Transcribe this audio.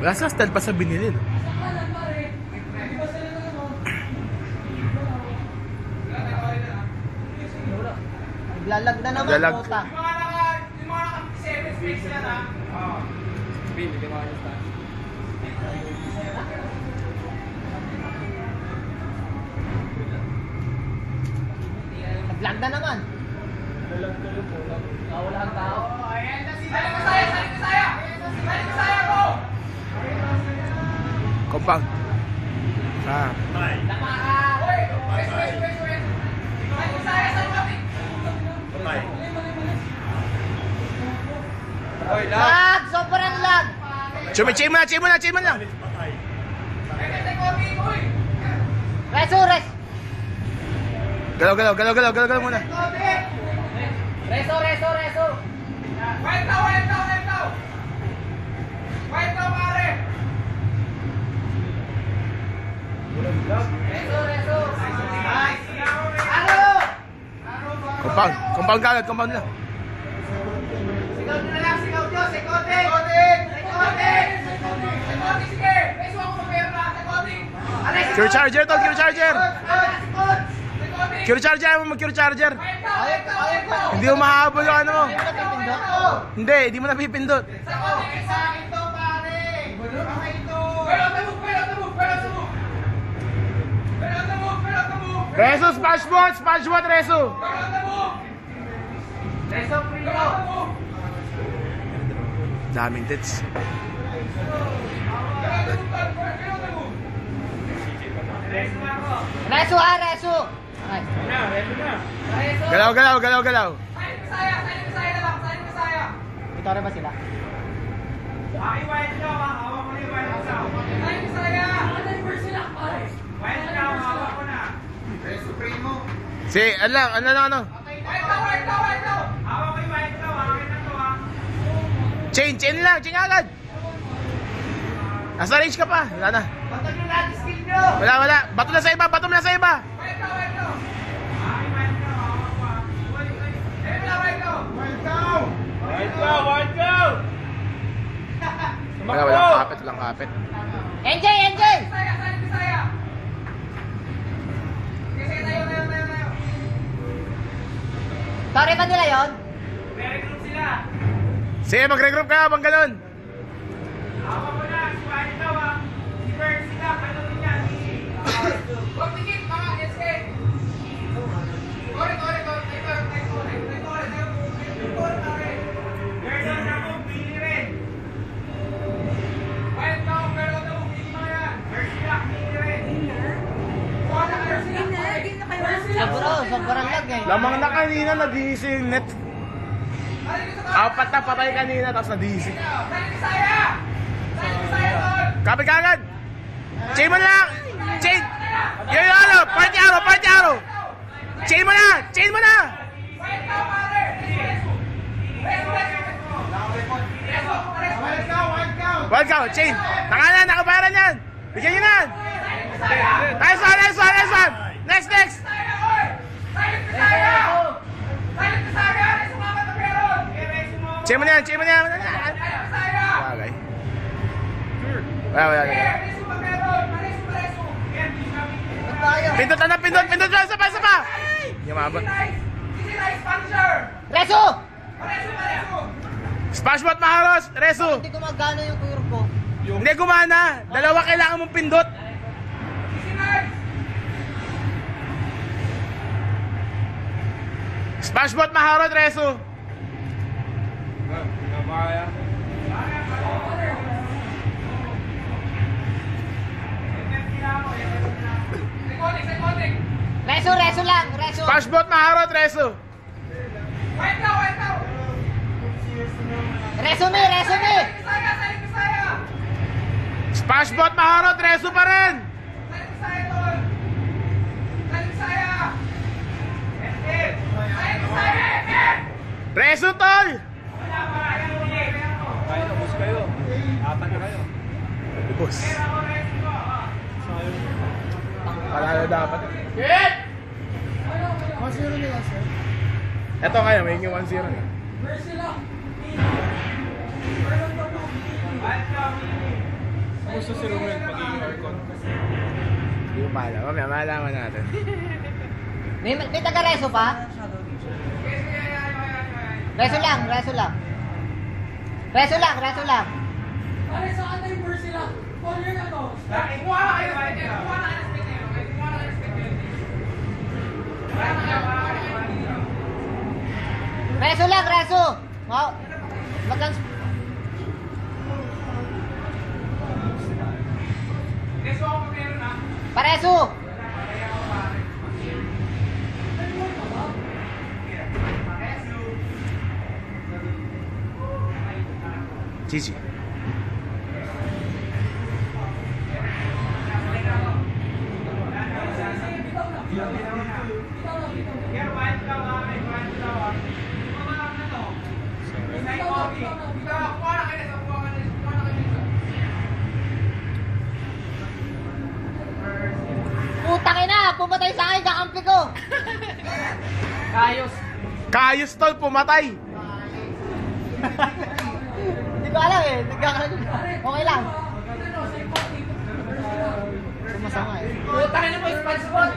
Wala sa style pa sa binili. Naglalag na naman. Naglalag. Puta. Yung mga naka-7 space yan ha. Naglag na naman. Wala ang tao. Saling Bisaya! Saling Bisaya! Saling Bisaya ko! Kompang. Ah. Tama ka! Uy! West! Saling Bisaya! Saling Bisaya! Lag! Sobrang lag! Chain mo lang. Reso! Galaw muna. Reso! White daw, pare! Reso! Ano? Compound nila. Sigaw nyo na lang, sigaw nyo! Sekoting! Sige! Reso ako mapera! Sekoting! Cure charger to, cure charger. Cure charger. Hindi mo mahabol yung ano mo. Hindi mo napipindot. Sekoting! Sa akin to, pare! Pero on the move! Reso, sponge bot, Reso. Reso, primo! Daming tits. Reso! Okay. Galaw. Saling Bisaya lang! Ito rin ba sila? White daw, hawak mo na yung white daw. Saling Bisaya! White daw, hawak mo na. Reso, primo. Ano? White daw! Hawak mo yung white daw, akin na to ha. Chain agad. Nasa range ka pa. Wala na. Bato nyo natin skill nyo! Wala. Bato na sa iba. White daw! Akin white daw, hawak mo ha. White daw! Walang kapit. NJ! Saling Bisaya! Sige, tayo. Sorry ba nila yun? Re-regroup sila. Sige, mag-regroup ka habang ganun. Hawak mo na, si white daw ha. Si Bert sila, kanonin niya. Huwag tikit, mga SK. Tore, pare. Gerdon na mo, pili rin. White daw, pero daw, pili mo yan. Bert sila, pili rin. Kuha na kayo sila. Sobrang lag eh. Lamang na kanina nag-iising net. Apat na patay kanina tapos nag-iising. Saling Bisaya, tol. Kapit ka agad. Chain mo lang. Chain. Yung ano, party arrow. Chain mo na. White daw, pare. Wild cow, chain. Nakabayaran yan. Bigyan nyo na. Nice one. Next. Saling Bisaya! Rin sumakat na meron! Chain mo na yan. Saling Bisaya! Bagay. Wala. Reso pa meron! Reso! Pindot lang. Isa pa. Yumabot. Easy nice puncher! Reso! Reso! Spashbot maharos, Reso. Hindi gumagana yung kuyor ko. Hindi gumana. Dalawa kailangan mong pindot. Easy nice! Spashbot maharot, Reso. Sekoting! Reso lang. Spashbot maharot, Reso. White daw! Reso me. Saling Bisaya! Spashbot maharot, Reso pa rin. Saling Bisaya, tol! Saling Bisaya! Saling Bisaya! Reso, tol. Wala pa! Kaya tapos kayo. Apat na kayo. Boss. Palalo dapat. 1-0 nila, sir. Ito ngayon, may 1-0 na. Gusto si Romel pagiging Arcon. Hindi ko pala. Mamaya, malaman natin. May taga-reso pa? Reso lang, reso lang. Reso lang, reso lang. Pare, saan na yung verse nila? Corner na to. Kumuha na kayo, kumuha na kayo ng spectator. Kumuha na kayo ng spectator. Reso lang, reso. Wow. Magang... Neso ako pag meron na. Pareso. Gigi. Pero wild ka ba? Wild ka ba? Mga na to. Isa yung Kobe. Ikaw, kuha na kayo. Kuha na kayo. Putang ina, pumatay sa akin, kakampi ko. Kayos. Kayos tol, pumatay! Hindi ko alam eh. Okay lang. Masama eh. Putang ina mo, SpongeBob.